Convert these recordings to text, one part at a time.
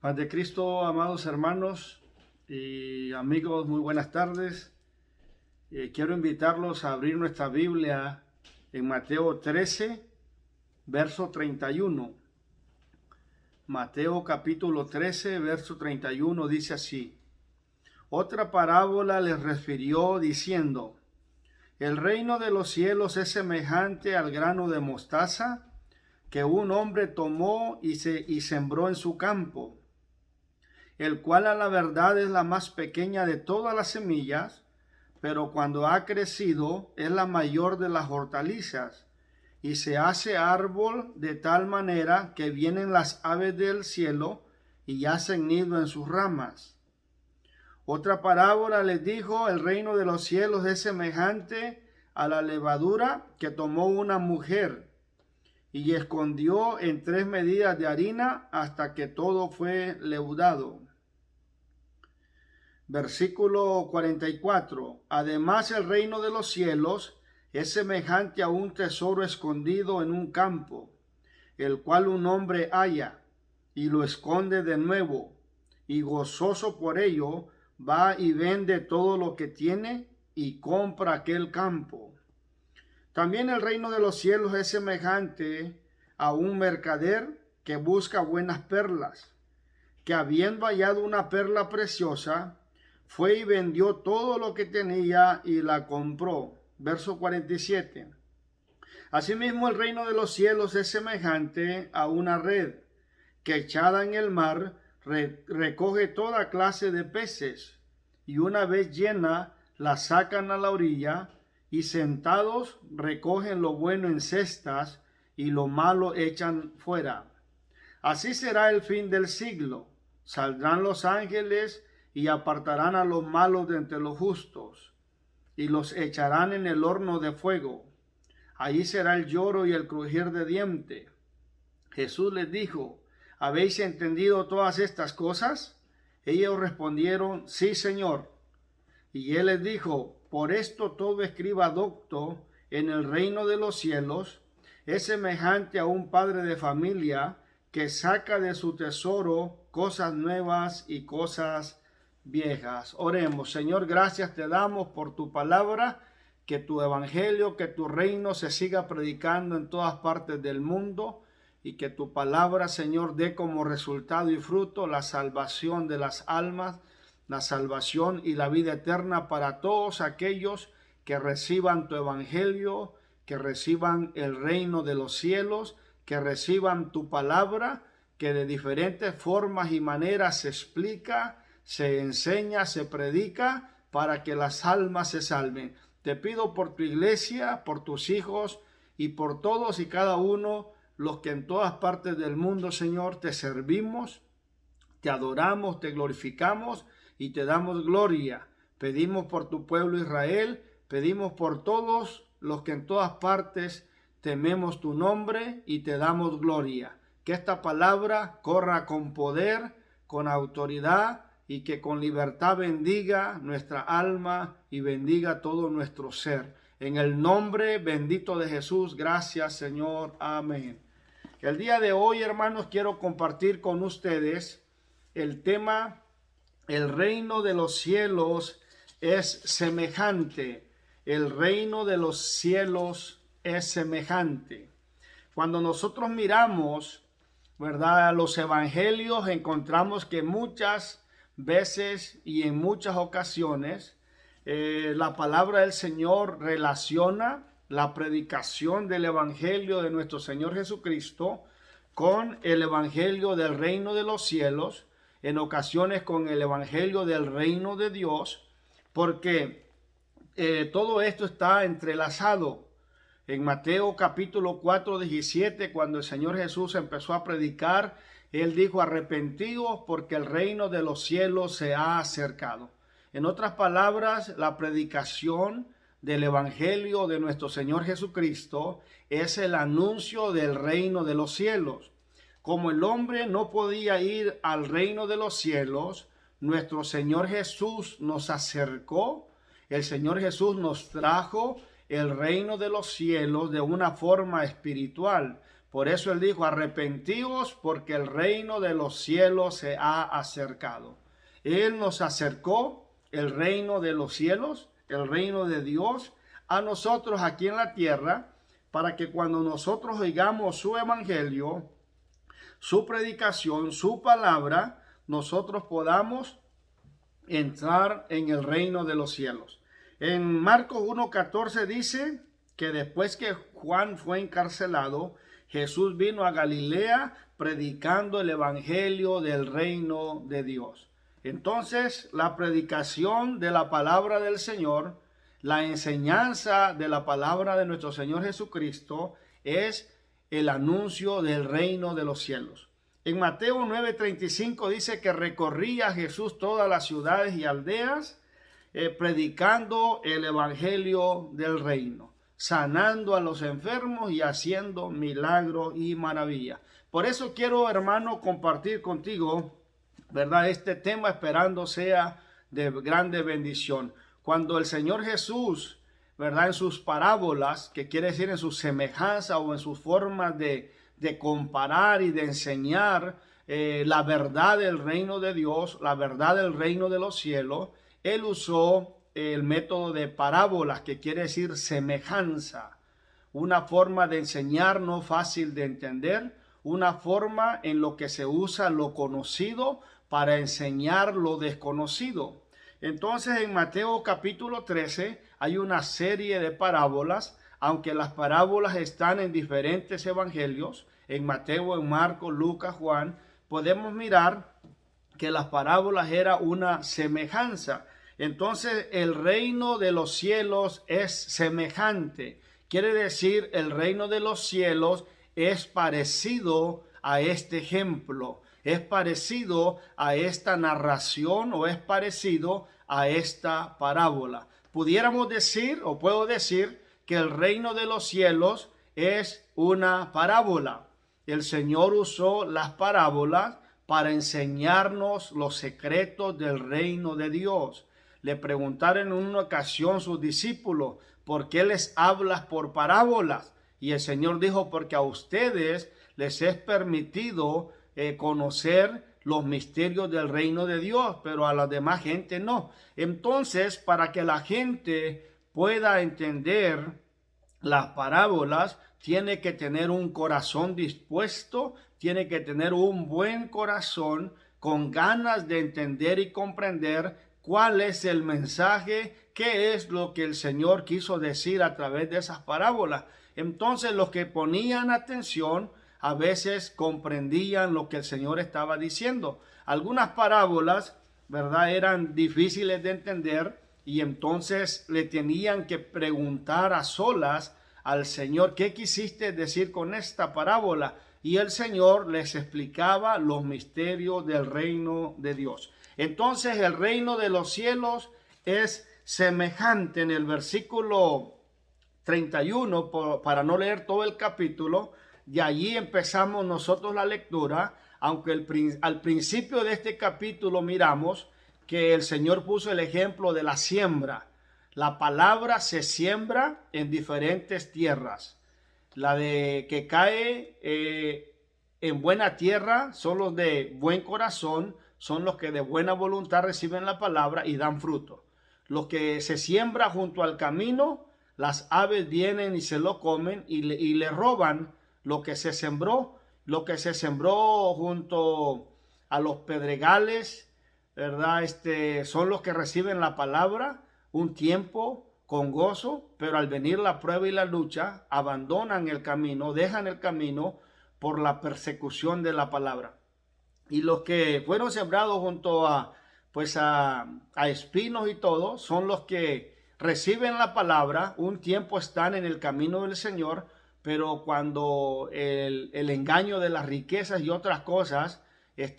Paz de Cristo, amados hermanos y amigos, muy buenas tardes. Quiero invitarlos a abrir nuestra Biblia en Mateo 13, verso 31. Mateo capítulo 13, verso 31 dice así: Otra parábola les refirió diciendo: El reino de los cielos es semejante al grano de mostaza que un hombre tomó y sembró en su campo, el cual a la verdad es la más pequeña de todas las semillas, pero cuando ha crecido es la mayor de las hortalizas, y se hace árbol de tal manera que vienen las aves del cielo y hacen nido en sus ramas. Otra parábola les dijo: el reino de los cielos es semejante a la levadura que tomó una mujer y escondió en 3 medidas de harina hasta que todo fue leudado. Versículo 44. Además, el reino de los cielos es semejante a un tesoro escondido en un campo, el cual un hombre halla y lo esconde de nuevo, y gozoso por ello va y vende todo lo que tiene y compra aquel campo. También el reino de los cielos es semejante a un mercader que busca buenas perlas, que habiendo hallado una perla preciosa, fue y vendió todo lo que tenía y la compró. Verso 47. Asimismo, el reino de los cielos es semejante a una red que, echada en el mar, recoge toda clase de peces, y una vez llena la sacan a la orilla, y sentados recogen lo bueno en cestas y lo malo echan fuera. Así será el fin del siglo. Saldrán los ángeles y apartarán a los malos de entre los justos, y los echarán en el horno de fuego. Allí será el lloro y el crujir de dientes. Jesús les dijo: ¿habéis entendido todas estas cosas? Ellos respondieron: sí, Señor. Y él les dijo: por esto todo escriba docto en el reino de los cielos es semejante a un padre de familia que saca de su tesoro cosas nuevas y cosas viejas. Oremos. Señor, gracias te damos por tu palabra, que tu evangelio, que tu reino se siga predicando en todas partes del mundo, y que tu palabra, Señor, dé como resultado y fruto la salvación de las almas, la salvación y la vida eterna para todos aquellos que reciban tu evangelio, que reciban el reino de los cielos, que reciban tu palabra, que de diferentes formas y maneras se explica, se enseña, se predica, para que las almas se salven. Te pido por tu iglesia, por tus hijos y por todos y cada uno los que en todas partes del mundo, Señor, te servimos, te adoramos, te glorificamos y te damos gloria. Pedimos por tu pueblo Israel, pedimos por todos los que en todas partes tememos tu nombre y te damos gloria. Que esta palabra corra con poder, con autoridad, y que con libertad bendiga nuestra alma y bendiga todo nuestro ser. En el nombre bendito de Jesús, gracias, Señor. Amén. El día de hoy, hermanos, quiero compartir con ustedes el tema: el reino de los cielos es semejante. El reino de los cielos es semejante. Cuando nosotros miramos, ¿verdad?, los evangelios, encontramos que muchas veces y en muchas ocasiones la palabra del Señor relaciona la predicación del evangelio de nuestro Señor Jesucristo con el evangelio del reino de los cielos, en ocasiones con el evangelio del reino de Dios, porque todo esto está entrelazado. En Mateo capítulo 4, 17, cuando el Señor Jesús empezó a predicar, Él dijo: arrepentidos porque el reino de los cielos se ha acercado. En otras palabras, la predicación del evangelio de nuestro Señor Jesucristo es el anuncio del reino de los cielos. Como el hombre no podía ir al reino de los cielos, nuestro Señor Jesús nos acercó, el Señor Jesús nos trajo el reino de los cielos de una forma espiritual. Por eso él dijo, arrepentíos porque el reino de los cielos se ha acercado. Él nos acercó el reino de los cielos, el reino de Dios, a nosotros aquí en la tierra, para que cuando nosotros oigamos su evangelio, su predicación, su palabra, nosotros podamos entrar en el reino de los cielos. En Marcos 1:14 dice que después que Juan fue encarcelado, Jesús vino a Galilea predicando el evangelio del reino de Dios. Entonces, la predicación de la palabra del Señor, la enseñanza de la palabra de nuestro Señor Jesucristo es el anuncio del reino de los cielos. En Mateo 9:35 dice que recorría Jesús todas las ciudades y aldeas predicando el evangelio del reino, sanando a los enfermos y haciendo milagros y maravillas. Por eso quiero, hermano, compartir contigo, ¿verdad?, este tema, esperando sea de grande bendición. Cuando el Señor Jesús, ¿verdad?, en sus parábolas, que quiere decir en sus semejanzas o en sus formas de comparar y de enseñar la verdad del reino de Dios, la verdad del reino de los cielos, él usó el método de parábolas, que quiere decir semejanza, una forma de enseñar no fácil de entender, una forma en lo que se usa lo conocido para enseñar lo desconocido. Entonces en Mateo capítulo 13 hay una serie de parábolas, aunque las parábolas están en diferentes evangelios, en Mateo, en Marcos, Lucas, Juan, podemos mirar que las parábolas era una semejanza. Entonces el reino de los cielos es semejante. Quiere decir, el reino de los cielos es parecido a este ejemplo, es parecido a esta narración o es parecido a esta parábola. Pudiéramos decir, o puedo decir, que el reino de los cielos es una parábola. El Señor usó las parábolas para enseñarnos los secretos del reino de Dios. Le preguntaron en una ocasión sus discípulos, ¿por qué les hablas por parábolas? Y el Señor dijo, porque a ustedes les es permitido conocer los misterios del reino de Dios, pero a la demás gente no. Entonces, para que la gente pueda entender las parábolas, tiene que tener un corazón dispuesto, tiene que tener un buen corazón con ganas de entender y comprender cuál es el mensaje, qué es lo que el Señor quiso decir a través de esas parábolas. Entonces los que ponían atención a veces comprendían lo que el Señor estaba diciendo. Algunas parábolas, ¿verdad?, eran difíciles de entender y entonces le tenían que preguntar a solas al Señor, ¿qué quisiste decir con esta parábola? Y el Señor les explicaba los misterios del reino de Dios. Entonces el reino de los cielos es semejante. En el versículo 31, para no leer todo el capítulo, y allí empezamos nosotros la lectura, aunque al principio de este capítulo miramos que el Señor puso el ejemplo de la siembra. La palabra se siembra en diferentes tierras. La de que cae en buena tierra son los de buen corazón, son los que de buena voluntad reciben la palabra y dan fruto. Los que se siembra junto al camino, las aves vienen y se lo comen y le roban lo que se sembró. Lo que se sembró junto a los pedregales, ¿verdad? Son los que reciben la palabra un tiempo con gozo, pero al venir la prueba y la lucha, abandonan el camino, dejan el camino por la persecución de la palabra. Y los que fueron sembrados junto a espinos y todo, son los que reciben la palabra, un tiempo están en el camino del Señor, pero cuando el engaño de las riquezas y otras cosas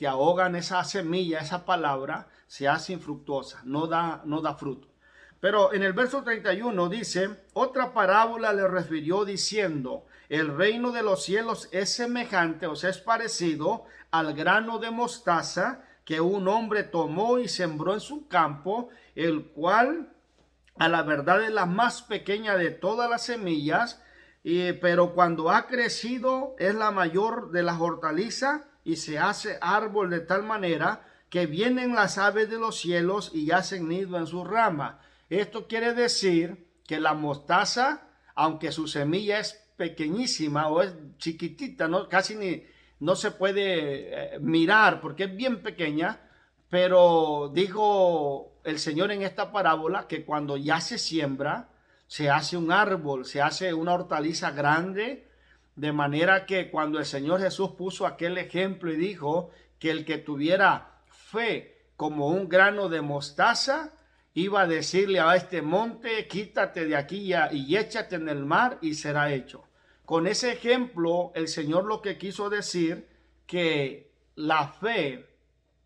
ahogan esa semilla, esa palabra, se hace infructuosa, no da fruto. Pero en el verso 31 dice, otra parábola le refirió diciendo, el reino de los cielos es semejante, o sea, es parecido al grano de mostaza que un hombre tomó y sembró en su campo, el cual a la verdad es la más pequeña de todas las semillas, pero cuando ha crecido es la mayor de las hortalizas y se hace árbol de tal manera que vienen las aves de los cielos y hacen nido en sus ramas. Esto quiere decir que la mostaza, aunque su semilla es pequeñísima o es chiquitita, ¿no? Casi no se puede mirar porque es bien pequeña, pero dijo el Señor en esta parábola que cuando ya se siembra, se hace un árbol, se hace una hortaliza grande, de manera que cuando el Señor Jesús puso aquel ejemplo y dijo que el que tuviera fe como un grano de mostaza, iba a decirle a este monte, quítate de aquí y échate en el mar y será hecho. Con ese ejemplo, el Señor lo que quiso decir que la fe,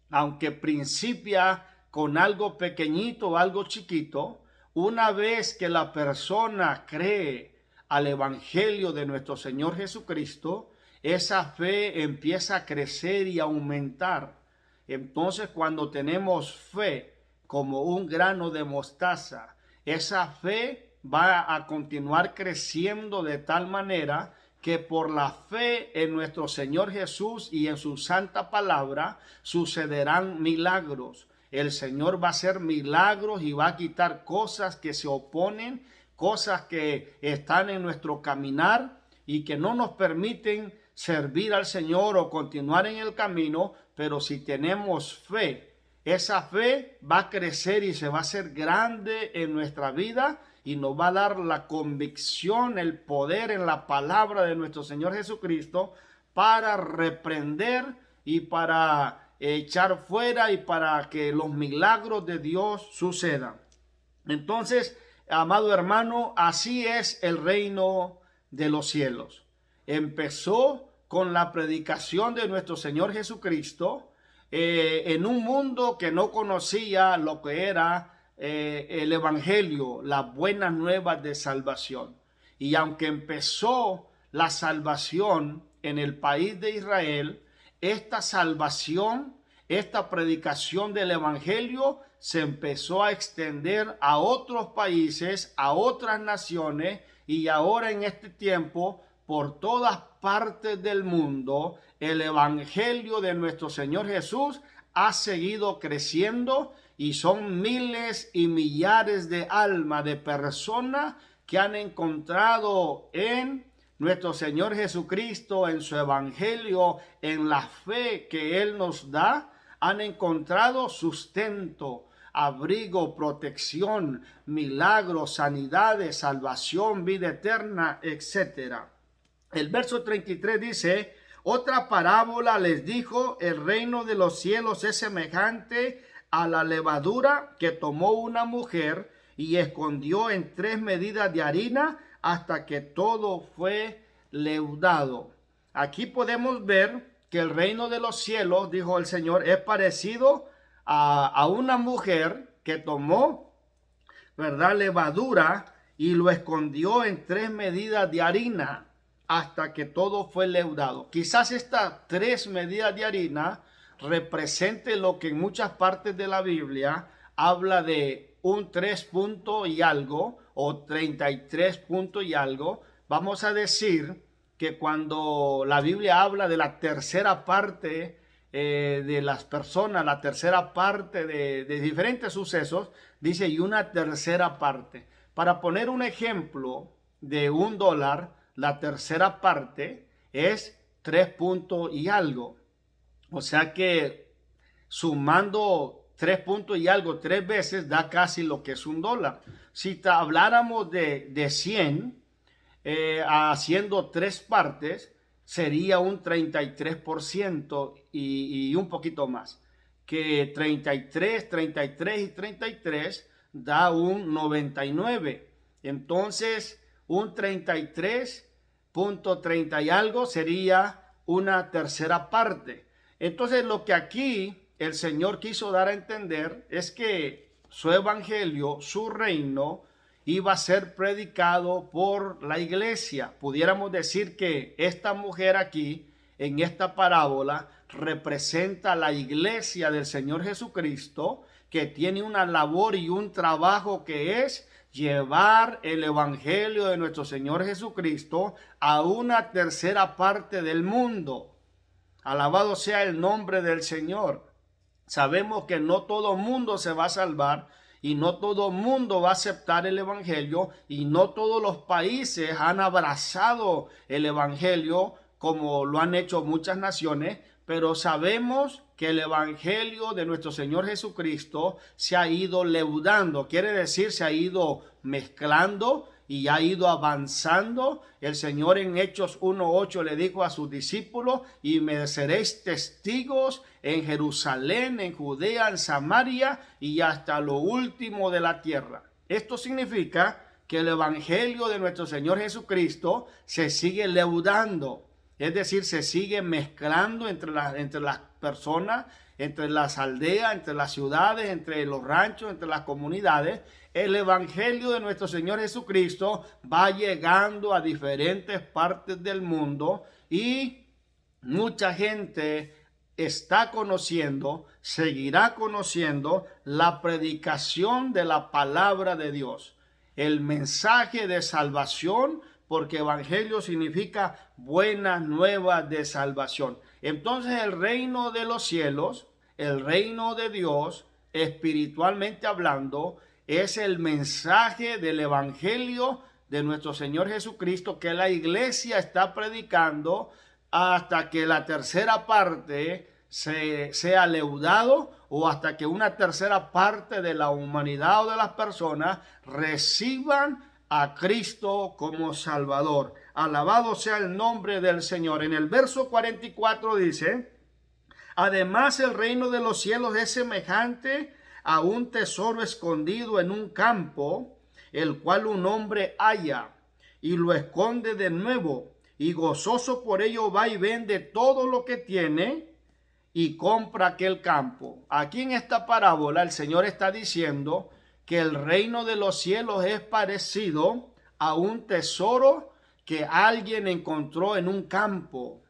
aunque principia con algo pequeñito, algo chiquito, una vez que la persona cree al Evangelio de nuestro Señor Jesucristo, esa fe empieza a crecer y a aumentar. Entonces, cuando tenemos fe como un grano de mostaza, esa fe va a continuar creciendo de tal manera que por la fe en nuestro Señor Jesús y en su santa palabra sucederán milagros. El Señor va a hacer milagros y va a quitar cosas que se oponen, cosas que están en nuestro caminar y que no nos permiten servir al Señor o continuar en el camino. Pero si tenemos fe, esa fe va a crecer y se va a hacer grande en nuestra vida y nos va a dar la convicción, el poder en la palabra de nuestro Señor Jesucristo para reprender y para echar fuera y para que los milagros de Dios sucedan. Entonces, amado hermano, así es el reino de los cielos. Empezó con la predicación de nuestro Señor Jesucristo en un mundo que no conocía lo que era el Evangelio, las buenas nuevas de salvación. Y aunque empezó la salvación en el país de Israel, esta salvación, esta predicación del Evangelio se empezó a extender a otros países, a otras naciones, y ahora en este tiempo, por todas partes del mundo, el Evangelio de nuestro Señor Jesús ha seguido creciendo y son miles y millares de almas, de personas que han encontrado en nuestro Señor Jesucristo, en su Evangelio, en la fe que Él nos da, han encontrado sustento, abrigo, protección, milagros, sanidades, salvación, vida eterna, etc. El verso 33 dice: otra parábola les dijo, el reino de los cielos es semejante a la levadura que tomó una mujer y escondió en 3 medidas de harina hasta que todo fue leudado. Aquí podemos ver que el reino de los cielos, dijo el Señor, es parecido a una mujer que tomó, ¿verdad?, levadura y lo escondió en 3 medidas de harina hasta que todo fue leudado. Quizás estas 3 medidas de harina represente lo que en muchas partes de la Biblia habla de un 3 punto y algo o 33 punto y algo. Vamos a decir que cuando la Biblia habla de la tercera parte de las personas, la tercera parte de diferentes sucesos, dice y una tercera parte. Para poner un ejemplo de $1, la tercera parte es 3 puntos y algo. O sea que sumando 3 puntos y algo 3 veces da casi lo que es $1. Si habláramos de 100, haciendo 3 partes, sería un 33% y un poquito más. Que 33, 33 y 33 da un 99. Entonces, un 33.30 y algo sería una tercera parte. Entonces, lo que aquí el Señor quiso dar a entender es que su evangelio, su reino, iba a ser predicado por la iglesia. Pudiéramos decir que esta mujer aquí, en esta parábola, representa la iglesia del Señor Jesucristo, que tiene una labor y un trabajo que es llevar el evangelio de nuestro Señor Jesucristo a una tercera parte del mundo. Alabado sea el nombre del Señor. Sabemos que no todo mundo se va a salvar y no todo mundo va a aceptar el evangelio y no todos los países han abrazado el evangelio como lo han hecho muchas naciones, pero sabemos que el evangelio de nuestro Señor Jesucristo se ha ido leudando, quiere decir se ha ido mezclando y ha ido avanzando. El Señor en Hechos 1:8 le dijo a sus discípulos: y me seréis testigos en Jerusalén, en Judea, en Samaria y hasta lo último de la tierra. Esto significa que el evangelio de nuestro Señor Jesucristo se sigue leudando, es decir, se sigue mezclando entre las personas, entre las aldeas, entre las ciudades, entre los ranchos, entre las comunidades. El evangelio de nuestro Señor Jesucristo va llegando a diferentes partes del mundo y mucha gente está conociendo, seguirá conociendo la predicación de la palabra de Dios, el mensaje de salvación, porque evangelio significa buenas nuevas de salvación. Entonces el reino de los cielos, el reino de Dios, espiritualmente hablando, es el mensaje del evangelio de nuestro Señor Jesucristo que la iglesia está predicando hasta que la tercera parte sea leudado, o hasta que una tercera parte de la humanidad o de las personas reciban a Cristo como Salvador. Alabado sea el nombre del Señor. En el verso 44 dice: además el reino de los cielos es semejante a un tesoro escondido en un campo, el cual un hombre halla y lo esconde de nuevo, y gozoso por ello va y vende todo lo que tiene y compra aquel campo. Aquí en esta parábola el Señor está diciendo que el reino de los cielos es parecido a un tesoro que alguien encontró en un campo.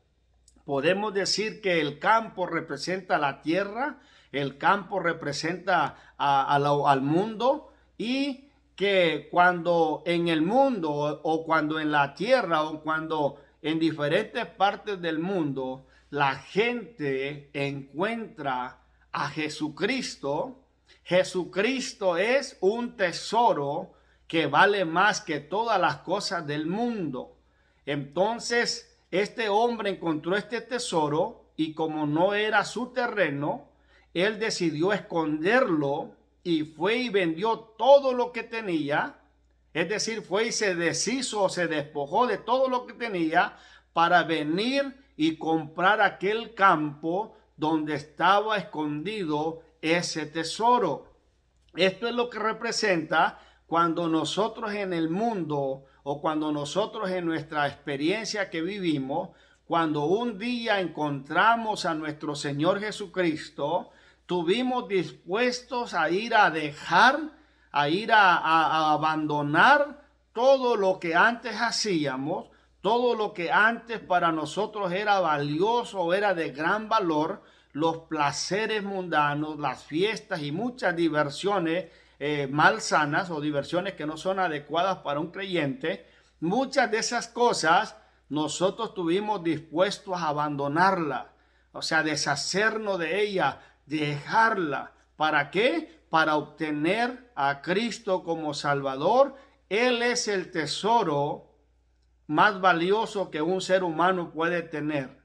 Podemos decir que el campo representa la tierra, el campo representa al mundo, y que cuando en el mundo o cuando en la tierra o cuando en diferentes partes del mundo la gente encuentra a Jesucristo, Jesucristo es un tesoro que vale más que todas las cosas del mundo. Entonces, este hombre encontró este tesoro y como no era su terreno, él decidió esconderlo y fue y vendió todo lo que tenía. Es decir, fue y se deshizo, se despojó de todo lo que tenía para venir y comprar aquel campo donde estaba escondido ese tesoro. Esto es lo que representa cuando nosotros en el mundo o cuando nosotros en nuestra experiencia que vivimos, cuando un día encontramos a nuestro Señor Jesucristo, tuvimos dispuestos a ir a dejar, a abandonar todo lo que antes hacíamos, todo lo que antes para nosotros era valioso, era de gran valor, los placeres mundanos, las fiestas y muchas diversiones malsanas o diversiones que no son adecuadas para un creyente. Muchas de esas cosas nosotros estuvimos dispuestos a abandonarlas, o sea, deshacernos de ella, dejarla. ¿Para qué? Para obtener a Cristo como Salvador. Él es el tesoro más valioso que un ser humano puede tener.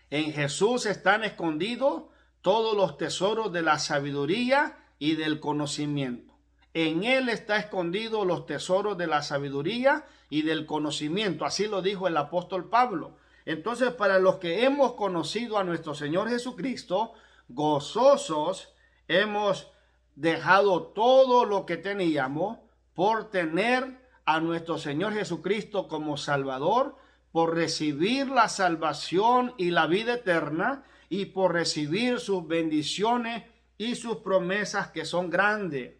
En Jesús están escondidos todos los tesoros de la sabiduría y del conocimiento. En Él está escondidos los tesoros de la sabiduría y del conocimiento. Así lo dijo el apóstol Pablo. Entonces, para los que hemos conocido a nuestro Señor Jesucristo, gozosos, hemos dejado todo lo que teníamos por tener a nuestro Señor Jesucristo como Salvador, por recibir la salvación y la vida eterna y por recibir sus bendiciones y sus promesas que son grandes.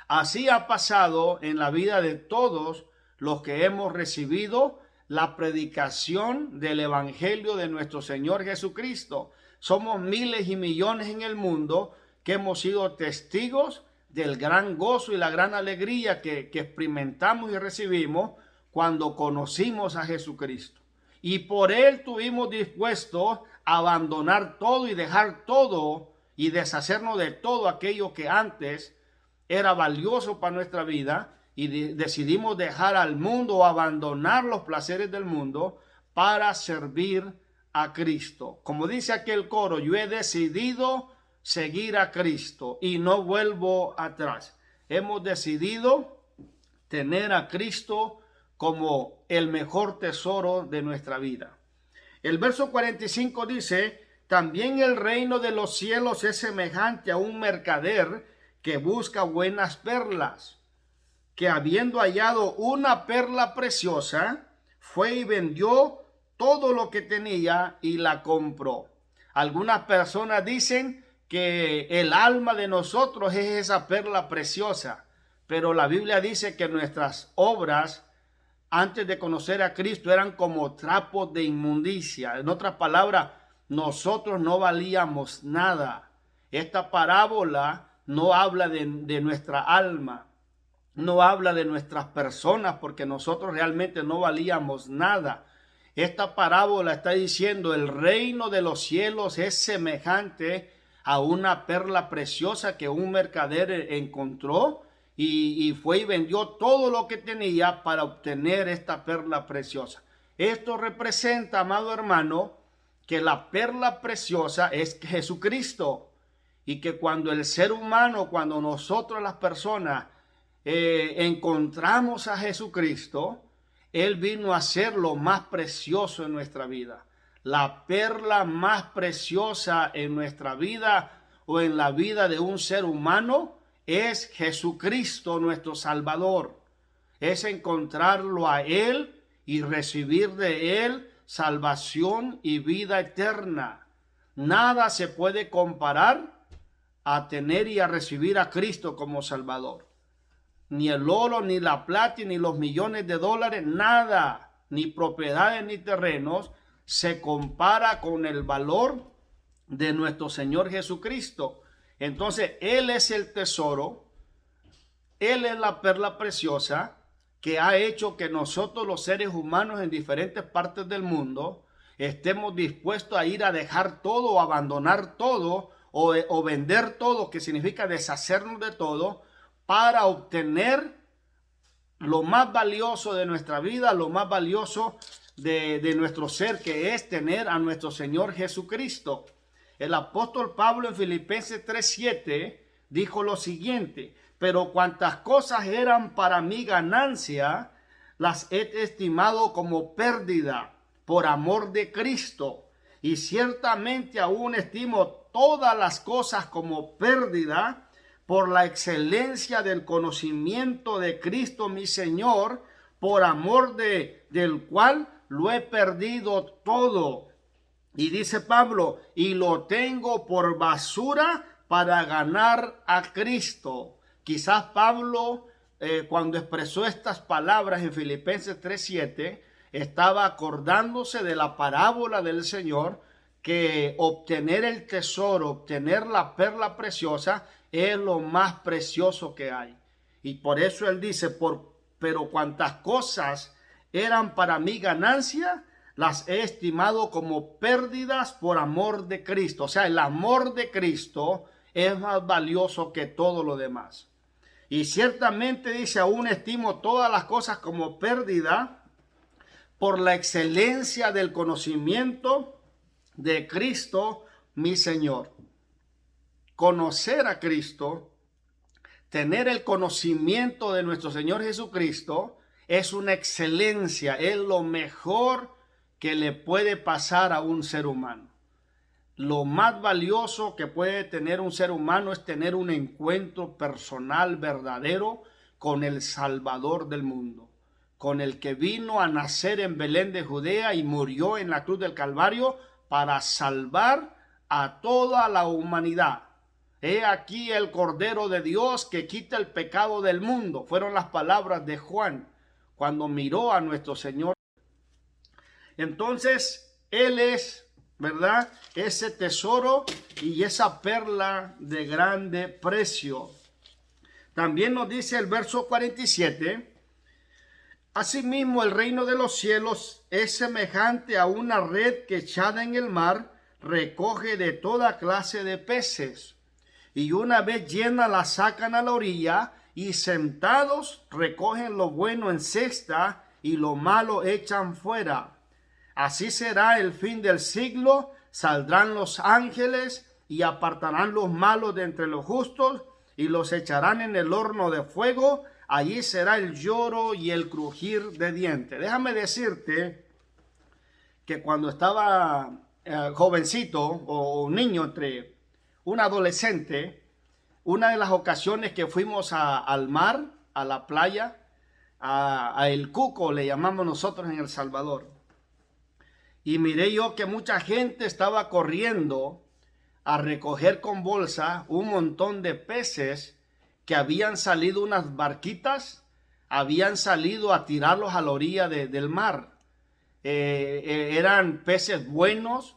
Así ha pasado en la vida de todos los que hemos recibido la predicación del evangelio de nuestro Señor Jesucristo. Somos miles y millones en el mundo que hemos sido testigos del gran gozo y la gran alegría que experimentamos y recibimos cuando conocimos a Jesucristo. Y por Él estuvimos dispuestos a abandonar todo y dejar todo y deshacernos de todo aquello que antes era valioso para nuestra vida, y decidimos dejar al mundo o abandonar los placeres del mundo para servir a Cristo. Como dice aquel coro, yo he decidido seguir a Cristo y no vuelvo atrás. Hemos decidido tener a Cristo como el mejor tesoro de nuestra vida. El verso 45 dice, también el reino de los cielos es semejante a un mercader que busca buenas perlas, que habiendo hallado una perla preciosa, fue y vendió todo lo que tenía y la compró. Algunas personas dicen que el alma de nosotros es esa perla preciosa, pero la Biblia dice que nuestras obras antes de conocer a Cristo eran como trapos de inmundicia. En otras palabras, nosotros no valíamos nada. Esta parábola no habla de nuestra alma, no habla de nuestras personas, porque nosotros realmente no valíamos nada. Esta parábola está diciendo, el reino de los cielos es semejante a una perla preciosa que un mercader encontró y fue y vendió todo lo que tenía para obtener esta perla preciosa. Esto representa, amado hermano, que la perla preciosa es Jesucristo, y que cuando el ser humano, cuando nosotros las personas encontramos a Jesucristo, Él vino a ser lo más precioso en nuestra vida. La perla más preciosa en nuestra vida o en la vida de un ser humano es Jesucristo, nuestro Salvador. Es encontrarlo a Él y recibir de Él salvación y vida eterna. Nada se puede comparar a tener y a recibir a Cristo como Salvador. Ni el oro, ni la plata, ni los millones de dólares, nada, ni propiedades, ni terrenos, se compara con el valor de nuestro Señor Jesucristo. Entonces, Él es el tesoro, Él es la perla preciosa que ha hecho que nosotros los seres humanos en diferentes partes del mundo estemos dispuestos a ir a dejar todo, o abandonar todo, o vender todo, que significa deshacernos de todo, para obtener lo más valioso de nuestra vida, lo más valioso de nuestro ser, que es tener a nuestro Señor Jesucristo. El apóstol Pablo en Filipenses 3:7 dijo lo siguiente, pero cuantas cosas eran para mi ganancia, las he estimado como pérdida por amor de Cristo, y ciertamente aún estimo todas las cosas como pérdida por la excelencia del conocimiento de Cristo mi Señor, por amor del cual lo he perdido todo. Y dice Pablo, y lo tengo por basura para ganar a Cristo. Quizás Pablo, cuando expresó estas palabras en Filipenses 3:7, estaba acordándose de la parábola del Señor, que obtener el tesoro, obtener la perla preciosa, es lo más precioso que hay. Y por eso él dice, pero cuantas cosas eran para mi ganancia, las he estimado como pérdidas por amor de Cristo. O sea, el amor de Cristo es más valioso que todo lo demás. Y ciertamente dice, aún estimo todas las cosas como pérdida por la excelencia del conocimiento de Cristo, mi Señor. Conocer a Cristo, tener el conocimiento de nuestro Señor Jesucristo, es una excelencia, es lo mejor que le puede pasar a un ser humano. Lo más valioso que puede tener un ser humano es tener un encuentro personal verdadero con el Salvador del mundo, con el que vino a nacer en Belén de Judea y murió en la cruz del Calvario para salvar a toda la humanidad. He aquí el Cordero de Dios que quita el pecado del mundo. Fueron las palabras de Juan cuando miró a nuestro Señor. Entonces, Él es, ¿verdad?, ese tesoro y esa perla de grande precio. También nos dice el verso 47, asimismo el reino de los cielos es semejante a una red que echada en el mar recoge de toda clase de peces, y una vez llena la sacan a la orilla, y sentados recogen lo bueno en cesta y lo malo echan fuera. Así será el fin del siglo, saldrán los ángeles y apartarán los malos de entre los justos y los echarán en el horno de fuego. Allí será el lloro y el crujir de dientes. Déjame decirte que cuando estaba jovencito o niño, entre un adolescente, una de las ocasiones que fuimos al mar, a la playa, a El Cuco, le llamamos nosotros en El Salvador. Y miré yo que mucha gente estaba corriendo a recoger con bolsa un montón de peces que habían salido unas barquitas, habían salido a tirarlos a la orilla del mar. Eran peces buenos,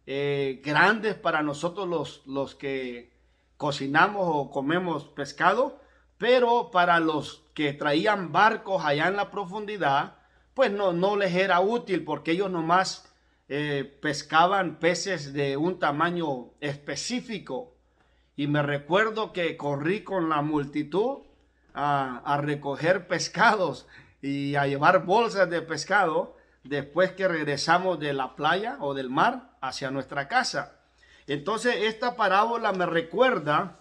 grandes para nosotros los que cocinamos o comemos pescado, pero para los que traían barcos allá en la profundidad, pues no les era útil, porque ellos nomás pescaban peces de un tamaño específico. Y me recuerdo que corrí con la multitud a recoger pescados y a llevar bolsas de pescado después que regresamos de la playa o del mar hacia nuestra casa. Entonces esta parábola me recuerda,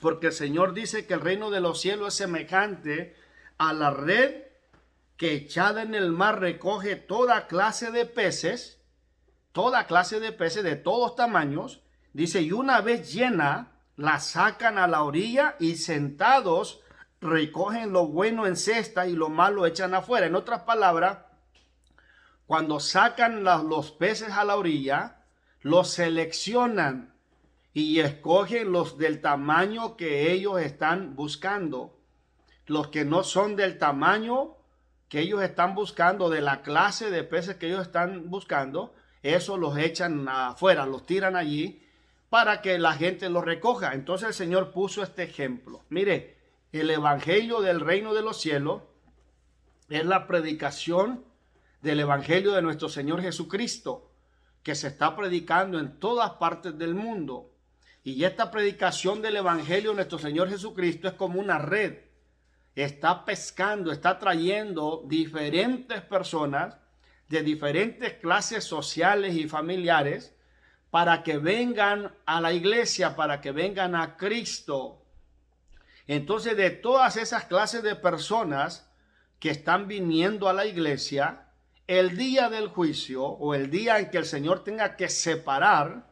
porque el Señor dice que el reino de los cielos es semejante a la red que echada en el mar recoge toda clase de peces de todos tamaños. Dice, y una vez llena, la sacan a la orilla y sentados recogen lo bueno en cesta y lo malo echan afuera. En otras palabras, cuando sacan los peces a la orilla, los seleccionan y escogen los del tamaño que ellos están buscando. Los que no son del tamaño que ellos están buscando, de la clase de peces que ellos están buscando, esos los echan afuera, los tiran allí para que la gente los recoja. Entonces el Señor puso este ejemplo. Mire, el evangelio del reino de los cielos es la predicación del evangelio de nuestro Señor Jesucristo, que se está predicando en todas partes del mundo. Y esta predicación del evangelio de nuestro Señor Jesucristo es como una red. Está pescando, está trayendo diferentes personas de diferentes clases sociales y familiares para que vengan a la iglesia, para que vengan a Cristo. Entonces, de todas esas clases de personas que están viniendo a la iglesia, el día del juicio o el día en que el Señor tenga que separar,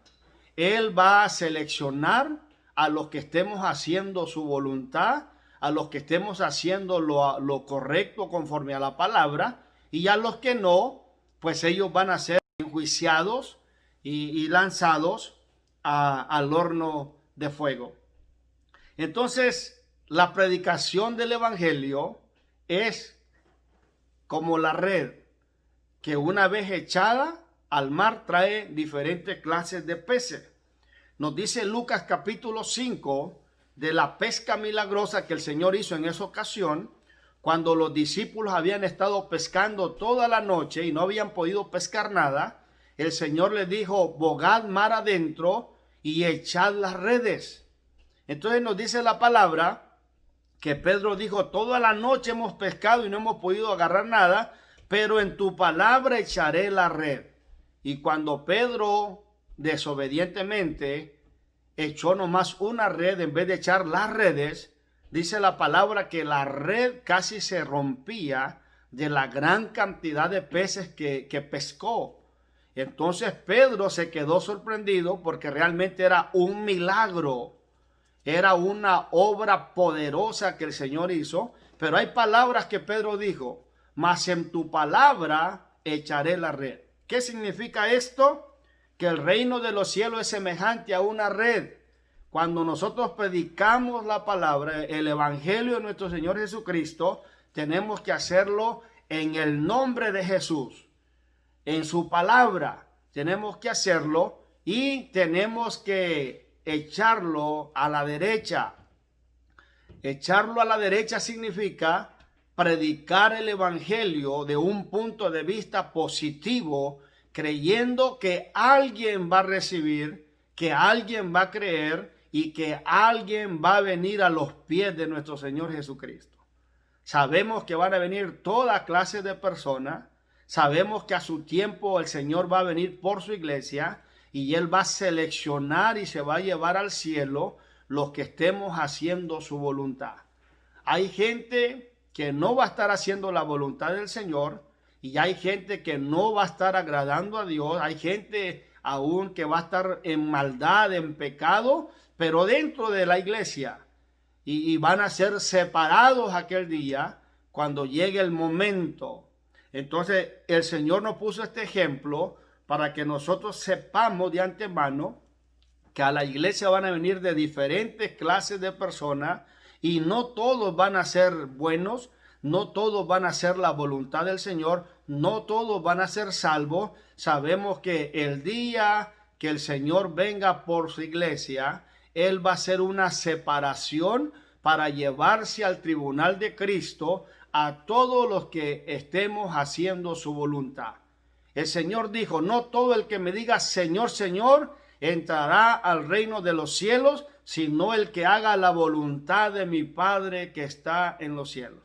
Él va a seleccionar a los que estemos haciendo su voluntad, a los que estemos haciendo lo correcto conforme a la palabra, y a los que no, pues ellos van a ser enjuiciados y lanzados al horno de fuego. Entonces, la predicación del evangelio es como la red que una vez echada al mar trae diferentes clases de peces. Nos dice Lucas capítulo 5 de la pesca milagrosa que el Señor hizo en esa ocasión, cuando los discípulos habían estado pescando toda la noche y no habían podido pescar nada. El Señor les dijo, bogad mar adentro y echad las redes. Entonces nos dice la palabra que Pedro dijo, toda la noche hemos pescado y no hemos podido agarrar nada, pero en tu palabra echaré la red. Y cuando Pedro desobedientemente echó nomás una red en vez de echar las redes, dice la palabra que la red casi se rompía de la gran cantidad de peces que pescó. Entonces Pedro se quedó sorprendido porque realmente era un milagro, era una obra poderosa que el Señor hizo. Pero hay palabras que Pedro dijo, mas en tu palabra echaré la red. ¿Qué significa esto? Que el reino de los cielos es semejante a una red. Cuando nosotros predicamos la palabra, el evangelio de nuestro Señor Jesucristo, tenemos que hacerlo en el nombre de Jesús, en su palabra. Tenemos que hacerlo y tenemos que echarlo a la derecha. Echarlo a la derecha significa predicar el evangelio de un punto de vista positivo, creyendo que alguien va a recibir, que alguien va a creer y que alguien va a venir a los pies de nuestro Señor Jesucristo. Sabemos que van a venir toda clase de personas. Sabemos que a su tiempo el Señor va a venir por su iglesia y Él va a seleccionar y se va a llevar al cielo los que estemos haciendo su voluntad. Hay gente que no va a estar haciendo la voluntad del Señor y hay gente que no va a estar agradando a Dios. Hay gente aún que va a estar en maldad, en pecado, pero dentro de la iglesia. Y van a ser separados aquel día cuando llegue el momento. Entonces el Señor nos puso este ejemplo para que nosotros sepamos de antemano que a la iglesia van a venir de diferentes clases de personas y no todos van a ser buenos, no todos van a hacer la voluntad del Señor, no todos van a ser salvos. Sabemos que el día que el Señor venga por su iglesia, Él va a hacer una separación para llevarse al tribunal de Cristo a todos los que estemos haciendo su voluntad. El Señor dijo, no todo el que me diga Señor, Señor, entrará al reino de los cielos, sino el que haga la voluntad de mi Padre que está en los cielos.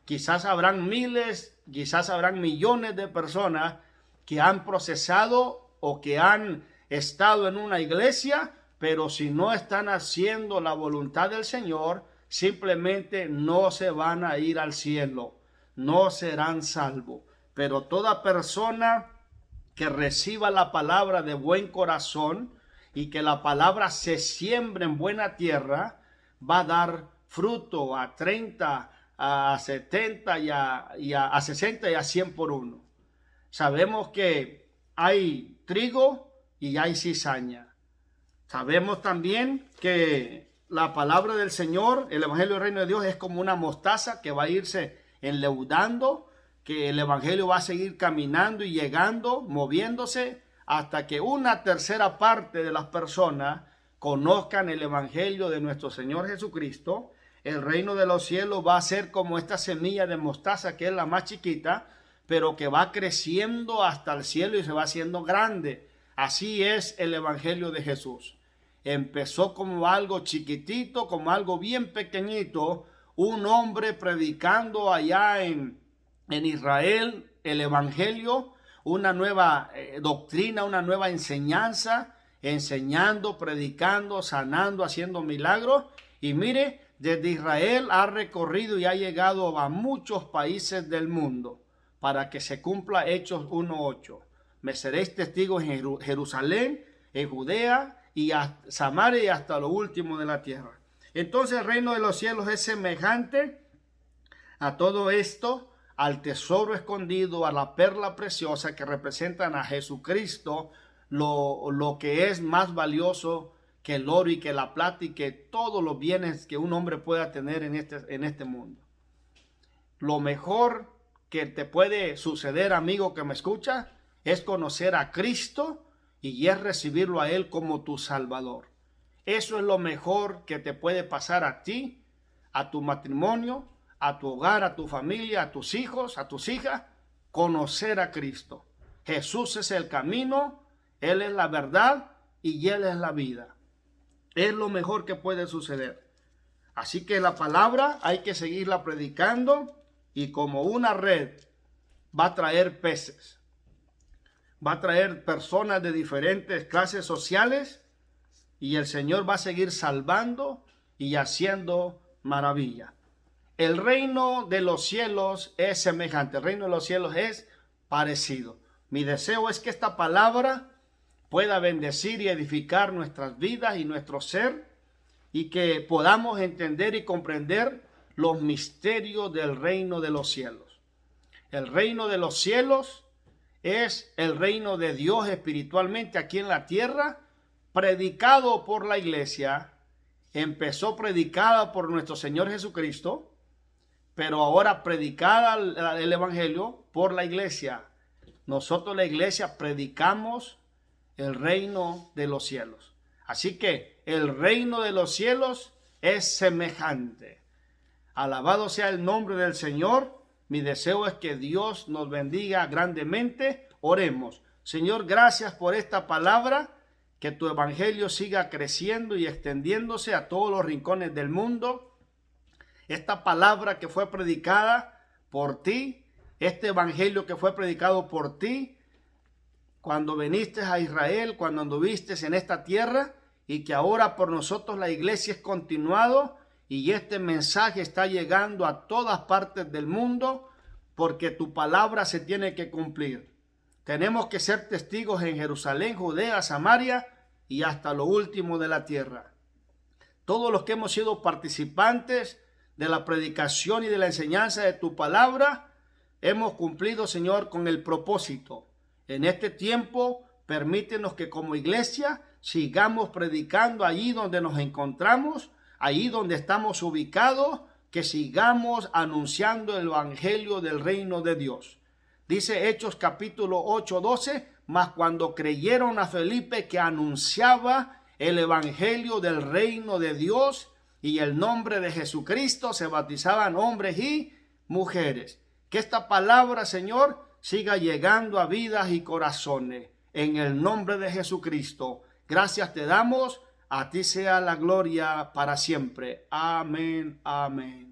Quizás habrán miles, quizás habrán millones de personas que han procesado o que han estado en una iglesia, pero si no están haciendo la voluntad del Señor, simplemente no se van a ir al cielo, no serán salvos. Pero toda persona que reciba la palabra de buen corazón y que la palabra se siembre en buena tierra, va a dar fruto a 30, a 70 a 60 y a 100 por uno. Sabemos que hay trigo y hay cizaña. Sabemos también que la palabra del Señor, el evangelio del reino de Dios, es como una mostaza que va a irse enleudando, que el evangelio va a seguir caminando y llegando, moviéndose, hasta que una tercera parte de las personas conozcan el evangelio de nuestro Señor Jesucristo. El reino de los cielos va a ser como esta semilla de mostaza, que es la más chiquita, pero que va creciendo hasta el cielo y se va haciendo grande. Así es el evangelio de Jesús. Empezó como algo chiquitito, como algo bien pequeñito, un hombre predicando allá en Israel el evangelio, una nueva doctrina, una nueva enseñanza, enseñando, predicando, sanando, haciendo milagros. Y mire, desde Israel ha recorrido y ha llegado a muchos países del mundo para que se cumpla Hechos 1:8. Me seréis testigos en Jerusalén, en Judea y a Samaria y hasta lo último de la tierra. Entonces el reino de los cielos es semejante a todo esto, al tesoro escondido, a la perla preciosa que representan a Jesucristo, lo que es más valioso que el oro y que la plata y que todos los bienes que un hombre pueda tener en este mundo. Lo mejor que te puede suceder, amigo que me escucha, es conocer a Cristo y es recibirlo a Él como tu Salvador. Eso es lo mejor que te puede pasar a ti, a tu matrimonio, a tu hogar, a tu familia, a tus hijos, a tus hijas, conocer a Cristo. Jesús es el camino, Él es la verdad y Él es la vida. Es lo mejor que puede suceder. Así que la palabra hay que seguirla predicando y como una red va a traer peces. Va a traer personas de diferentes clases sociales y el Señor va a seguir salvando y haciendo maravilla. El reino de los cielos es semejante, el reino de los cielos es parecido. Mi deseo es que esta palabra pueda bendecir y edificar nuestras vidas y nuestro ser y que podamos entender y comprender los misterios del reino de los cielos. El reino de los cielos es el reino de Dios espiritualmente aquí en la tierra, predicado por la iglesia. Empezó predicada por nuestro Señor Jesucristo, pero ahora predicada el evangelio por la iglesia. Nosotros la iglesia predicamos el reino de los cielos. Así que el reino de los cielos es semejante. Alabado sea el nombre del Señor. Mi deseo es que Dios nos bendiga grandemente. Oremos. Señor, gracias por esta palabra, que tu evangelio siga creciendo y extendiéndose a todos los rincones del mundo. Esta palabra que fue predicada por ti, este evangelio que fue predicado por ti, cuando viniste a Israel, cuando anduviste en esta tierra, y que ahora por nosotros la iglesia es continuado, y este mensaje está llegando a todas partes del mundo, porque tu palabra se tiene que cumplir. Tenemos que ser testigos en Jerusalén, Judea, Samaria y hasta lo último de la tierra. Todos los que hemos sido participantes de la predicación y de la enseñanza de tu palabra, hemos cumplido, Señor, con el propósito. En este tiempo, permítenos que como iglesia sigamos predicando allí donde nos encontramos, allí donde estamos ubicados, que sigamos anunciando el evangelio del reino de Dios. Dice Hechos capítulo 8:12, mas cuando creyeron a Felipe que anunciaba el evangelio del reino de Dios y el nombre de Jesucristo, se bautizaban hombres y mujeres. Que esta palabra, Señor, siga llegando a vidas y corazones. En el nombre de Jesucristo. Gracias te damos. A ti sea la gloria para siempre. Amén. Amén.